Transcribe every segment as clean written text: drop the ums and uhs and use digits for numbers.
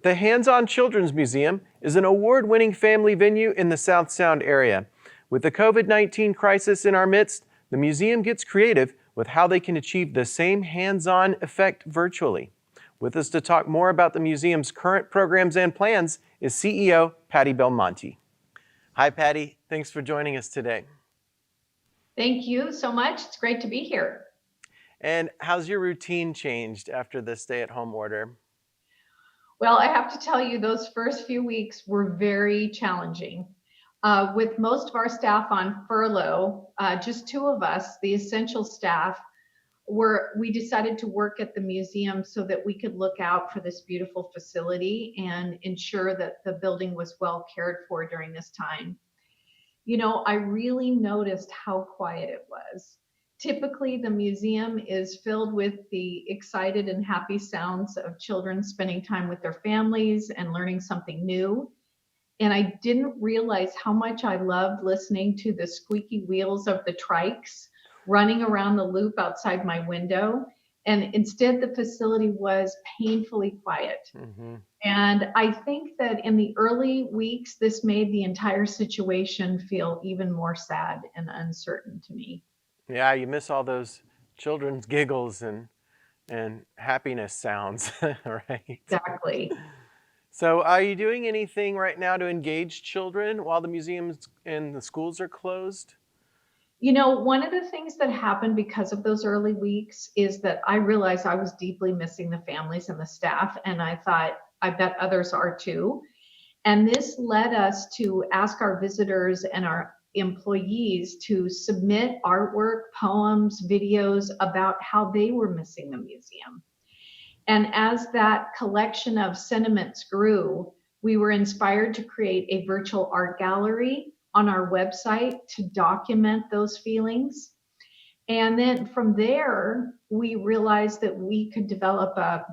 The Hands-On Children's Museum is an award-winning family venue in the South Sound area. With the COVID-19 crisis in our midst, the museum gets creative with how they can achieve the same hands-on effect virtually. With us to talk more about the museum's current programs and plans is CEO Patty Belmonte. Hi, Patty. Thanks for joining us today. Thank you so much. It's great to be here. And how's your routine changed after the stay-at-home order? Well, I have to tell you, those first few weeks were very challenging. With most of our staff on furlough, just two of us, the essential staff, we decided to work at the museum so that we could look out for this beautiful facility and ensure that the building was well cared for during this time. You know, I really noticed how quiet it was. Typically, the museum is filled with the excited and happy sounds of children spending time with their families and learning something new. And I didn't realize how much I loved listening to the squeaky wheels of the trikes running around the loop outside my window. And instead, the facility was painfully quiet. Mm-hmm. And I think that in the early weeks, this made the entire situation feel even more sad and uncertain to me. Yeah, you miss all those children's giggles and happiness sounds, right? Exactly. So are you doing anything right now to engage children while the museums and the schools are closed? You know, one of the things that happened because of those early weeks is that I realized I was deeply missing the families and the staff. And I thought, I bet others are too. And this led us to ask our visitors and our employees to submit artwork, poems, videos about how they were missing the museum. And as that collection of sentiments grew, we were inspired to create a virtual art gallery on our website to document those feelings. And then from there, we realized that we could develop a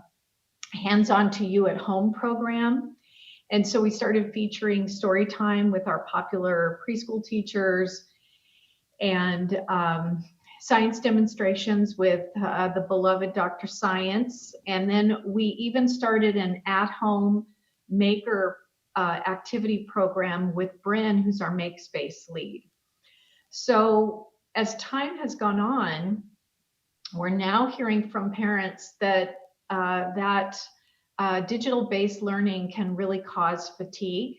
hands-on to you at home program. And so we started featuring story time with our popular preschool teachers and science demonstrations with the beloved Dr. Science. And then we even started an at-home maker activity program with Bryn, who's our MakeSpace lead. So as time has gone on, we're now hearing from parents that digital-based learning can really cause fatigue.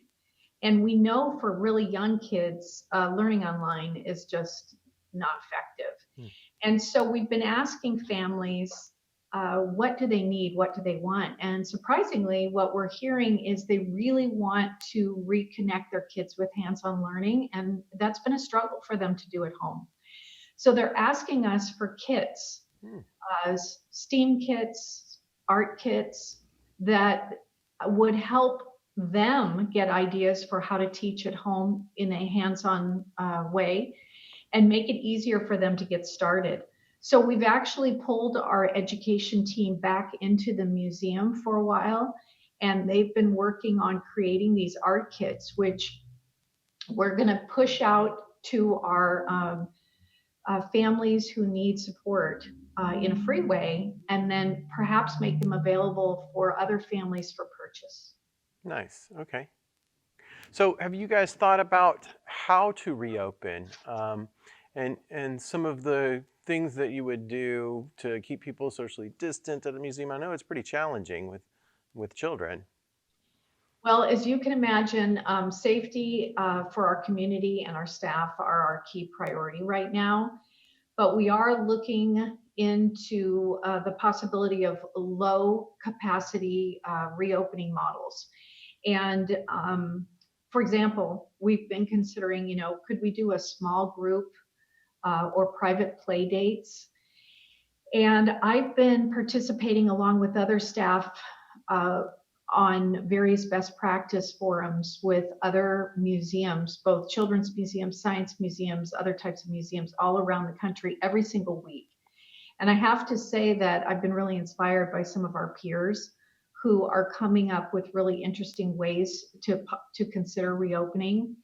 And we know for really young kids, learning online is just not effective. And so we've been asking families, what do they need? What do they want? And surprisingly, what we're hearing is they really want to reconnect their kids with hands-on learning. And that's been a struggle for them to do at home. So they're asking us for kits, STEAM kits, art kits that would help them get ideas for how to teach at home in a hands-on way and make it easier for them to get started. So we've actually pulled our education team back into the museum for a while, and they've been working on creating these art kits, which we're going to push out to our families who need support in a free way, and then perhaps make them available for other families for purchase. Nice. Okay. So have you guys thought about how to reopen and some of the things that you would do to keep people socially distant at the museum? I know it's pretty challenging with children. Well, as you can imagine, safety for our community and our staff are our key priority right now. But we are looking into the possibility of low capacity reopening models. And for example, we've been considering, you know, could we do a small group or private play dates? And I've been participating along with other staff on various best practice forums with other museums, both children's museums, science museums, other types of museums all around the country every single week. And I have to say that I've been really inspired by some of our peers who are coming up with really interesting ways to consider reopening.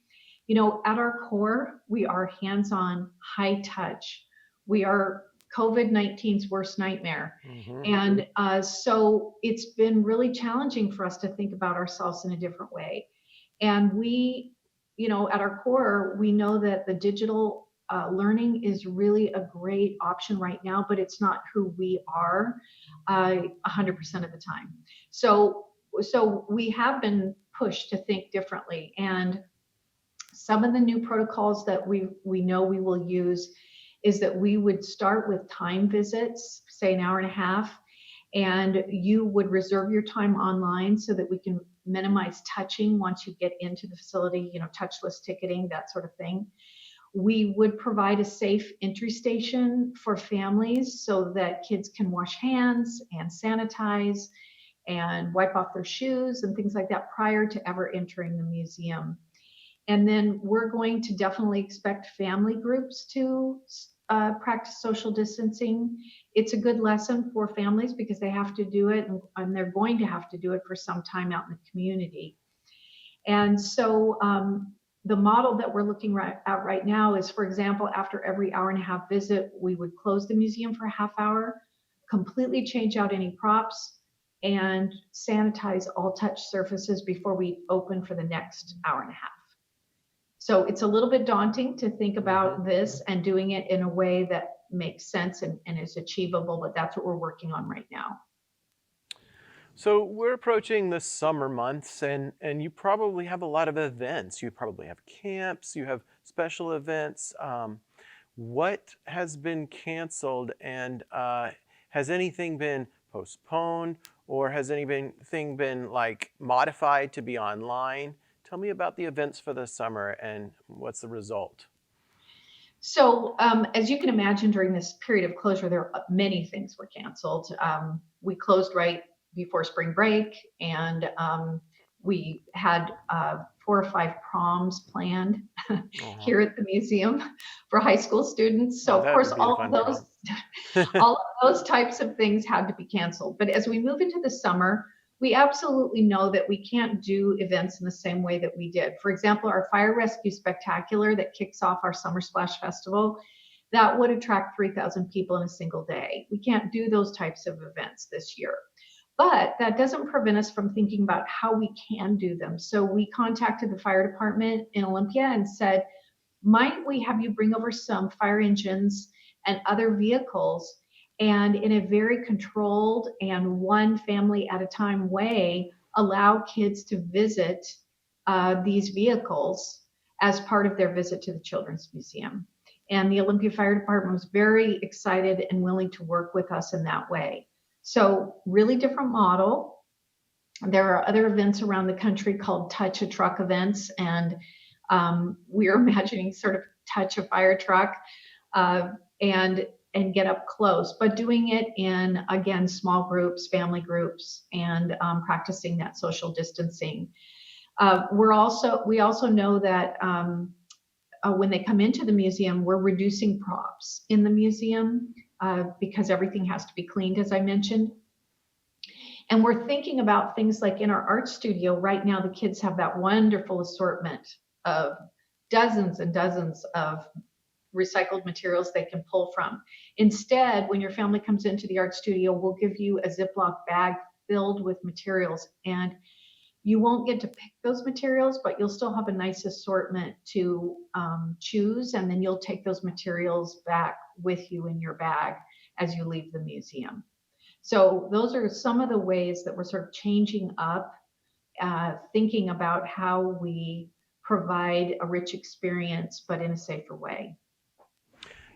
You know, at our core, we are hands-on, high touch. We are COVID-19's worst nightmare. Hmm. And so it's been really challenging for us to think about ourselves in a different way. And we, at our core, we know that the digital learning is really a great option right now, but it's not who we are 100% of the time. So we have been pushed to think differently. And some of the new protocols that we know we will use is that we would start with time visits, say an hour and a half, and you would reserve your time online so that we can minimize touching once you get into the facility, touchless ticketing, that sort of thing. We would provide a safe entry station for families so that kids can wash hands and sanitize and wipe off their shoes and things like that prior to ever entering the museum. And then we're going to definitely expect family groups to practice social distancing. It's a good lesson for families because they have to do it, and they're going to have to do it for some time out in the community. And so the model that we're looking at right now is, for example, after every hour and a half visit, we would close the museum for a half hour, completely change out any props, and sanitize all touch surfaces before we open for the next hour and a half. So it's a little bit daunting to think about this and doing it in a way that makes sense and is achievable, but that's what we're working on right now. So we're approaching the summer months, and you probably have a lot of events. You probably have camps, you have special events. What has been canceled, and has anything been postponed, or has anything been like modified to be online? Tell me about the events for the summer and what's the result. So, as you can imagine, during this period of closure, there are many things were canceled. We closed right before spring break, and we had 4 or 5 proms planned Uh-huh. here at the museum for high school students. Oh, So, of that course, would be a all of fun those prom. all of those types of things had to be canceled. But as we move into the summer, we absolutely know that we can't do events in the same way that we did. For example, our fire rescue spectacular that kicks off our Summer Splash Festival, that would attract 3,000 people in a single day. We can't do those types of events this year. But that doesn't prevent us from thinking about how we can do them. So we contacted the fire department in Olympia and said, might we have you bring over some fire engines and other vehicles, and in a very controlled and one family at a time way, allow kids to visit these vehicles as part of their visit to the Children's Museum. And the Olympia Fire Department was very excited and willing to work with us in that way. So really different model. There are other events around the country called Touch a Truck events, and we're imagining sort of touch a fire truck and get up close, but doing it in, again, small groups, family groups, and practicing that social distancing. We also know that when they come into the museum, we're reducing props in the museum because everything has to be cleaned, as I mentioned. And we're thinking about things like in our art studio right now, the kids have that wonderful assortment of dozens and dozens of recycled materials they can pull from. Instead, when your family comes into the art studio, we'll give you a Ziploc bag filled with materials, and you won't get to pick those materials, but you'll still have a nice assortment to choose, and then you'll take those materials back with you in your bag as you leave the museum. So those are some of the ways that we're sort of changing up, thinking about how we provide a rich experience, but in a safer way.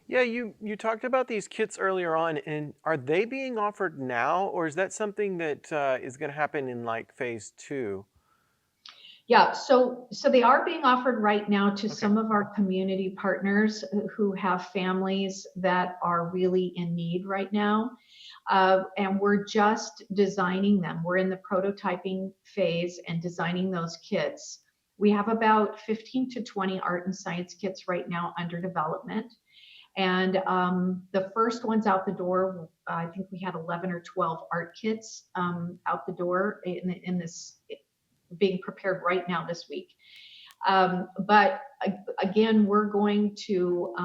Yeah, you talked about these kits earlier on, and are they being offered now, or is that something that is going to happen in like phase 2? Yeah, so they are being offered right now to Okay. some of our community partners who have families that are really in need right now. And we're just designing them. We're in the prototyping phase and designing those kits. We have about 15 to 20 art and science kits right now under development. And the first ones out the door, I think we had 11 or 12 art kits out the door in this being prepared right now this week. But again, we're going to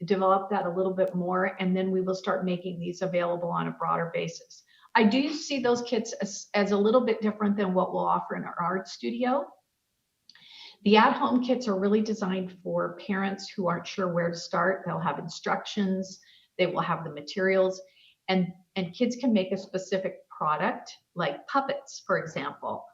develop that a little bit more, and then we will start making these available on a broader basis. I do see those kits as a little bit different than what we'll offer in our art studio. The at-home kits are really designed for parents who aren't sure where to start. They'll have instructions, they will have the materials, and kids can make a specific product, like puppets, for example.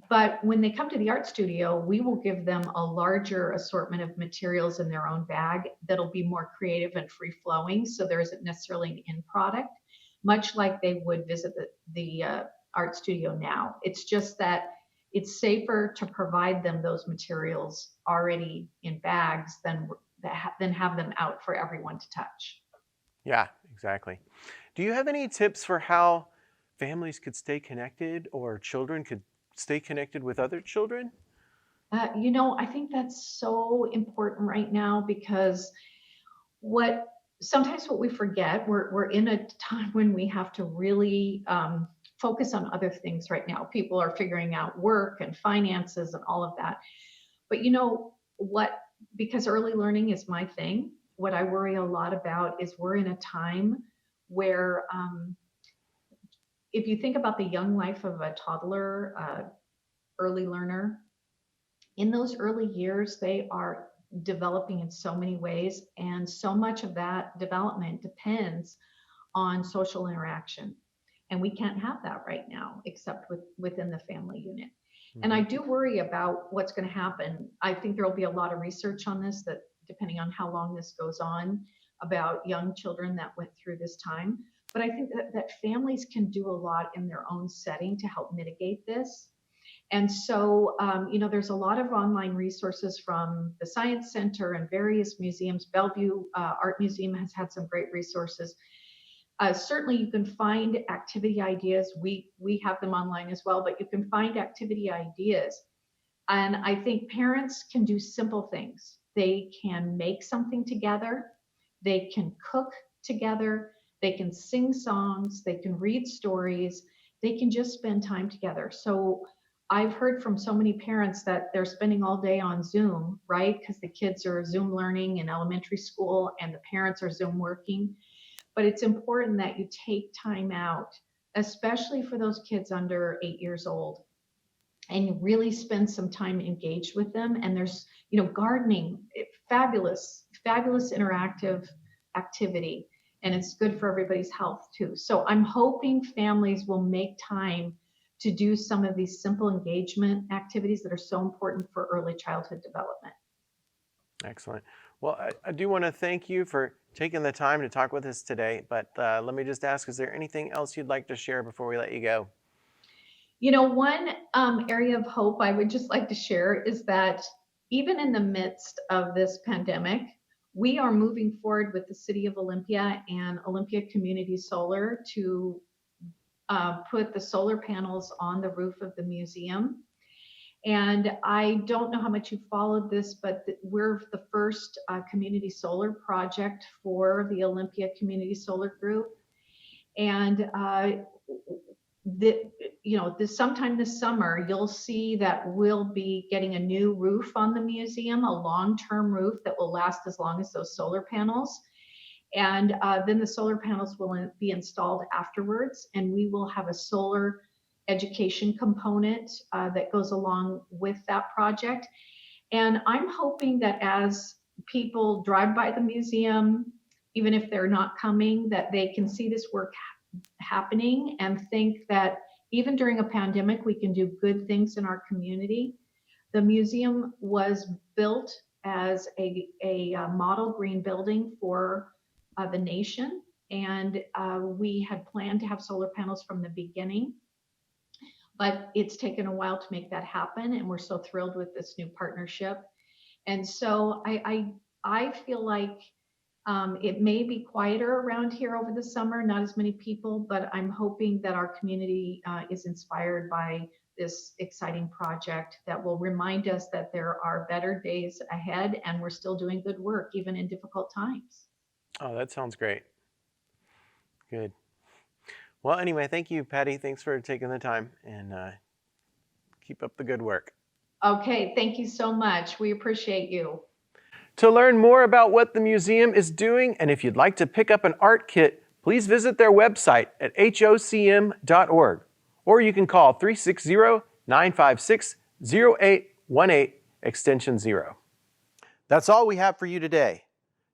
But when they come to the art studio, we will give them a larger assortment of materials in their own bag that'll be more creative and free-flowing, so there isn't necessarily an end product, much like they would visit the art studio now. It's just that it's safer to provide them those materials already in bags than have them out for everyone to touch. Yeah, exactly. Do you have any tips for how families could stay connected or children could stay connected with other children? I think that's so important right now, because sometimes what we forget, we're in a time when we have to really focus on other things right now. People are figuring out work and finances and all of that. But because early learning is my thing, what I worry a lot about is we're in a time where, if you think about the young life of a toddler, early learner, in those early years, they are developing in so many ways, and so much of that development depends on social interaction. And we can't have that right now, except within the family unit. And I do worry about what's going to happen. I think there will be a lot of research on this, that depending on how long this goes on, about young children that went through this time. But I think that families can do a lot in their own setting to help mitigate this. And so, there's a lot of online resources from the Science Center and various museums. Bellevue Art Museum has had some great resources. Certainly, you can find activity ideas. We have them online as well, but you can find activity ideas. And I think parents can do simple things. They can make something together. They can cook together. They can sing songs. They can read stories. They can just spend time together. So I've heard from so many parents that they're spending all day on Zoom, right? Because the kids are Zoom learning in elementary school and the parents are Zoom working. But it's important that you take time out, especially for those kids under 8 years old, and really spend some time engaged with them. And there's, gardening, fabulous interactive activity, and it's good for everybody's health too. So I'm hoping families will make time to do some of these simple engagement activities that are so important for early childhood development. Excellent. Well, I do want to thank you for taking the time to talk with us today, but let me just ask, is there anything else you'd like to share before we let you go? One area of hope I would just like to share is that even in the midst of this pandemic, we are moving forward with the City of Olympia and Olympia Community Solar to put the solar panels on the roof of the museum. And I don't know how much you followed this, but we're the first community solar project for the Olympia Community Solar Group. And sometime this summer, you'll see that we'll be getting a new roof on the museum, a long-term roof that will last as long as those solar panels. And then the solar panels will be installed afterwards, and we will have a solar education component that goes along with that project. And I'm hoping that as people drive by the museum, even if they're not coming, that they can see this work happening and think that even during a pandemic, we can do good things in our community. The museum was built as a model green building for the nation, and we had planned to have solar panels from the beginning. But it's taken a while to make that happen, and we're so thrilled with this new partnership. And so I feel like it may be quieter around here over the summer, not as many people, but I'm hoping that our community is inspired by this exciting project that will remind us that there are better days ahead, and we're still doing good work even in difficult times. Oh, that sounds great. Good. Well, anyway, thank you, Patty. Thanks for taking the time, and keep up the good work. Okay, thank you so much. We appreciate you. To learn more about what the museum is doing, and if you'd like to pick up an art kit, please visit their website at hocm.org, or you can call 360-956-0818, extension 0. That's all we have for you today.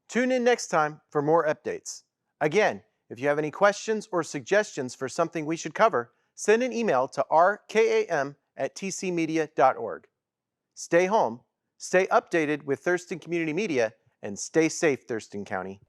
Tune in next time for more updates. Again, if you have any questions or suggestions for something we should cover, send an email to rkam@tcmedia.org. Stay home, stay updated with Thurston Community Media, and stay safe, Thurston County.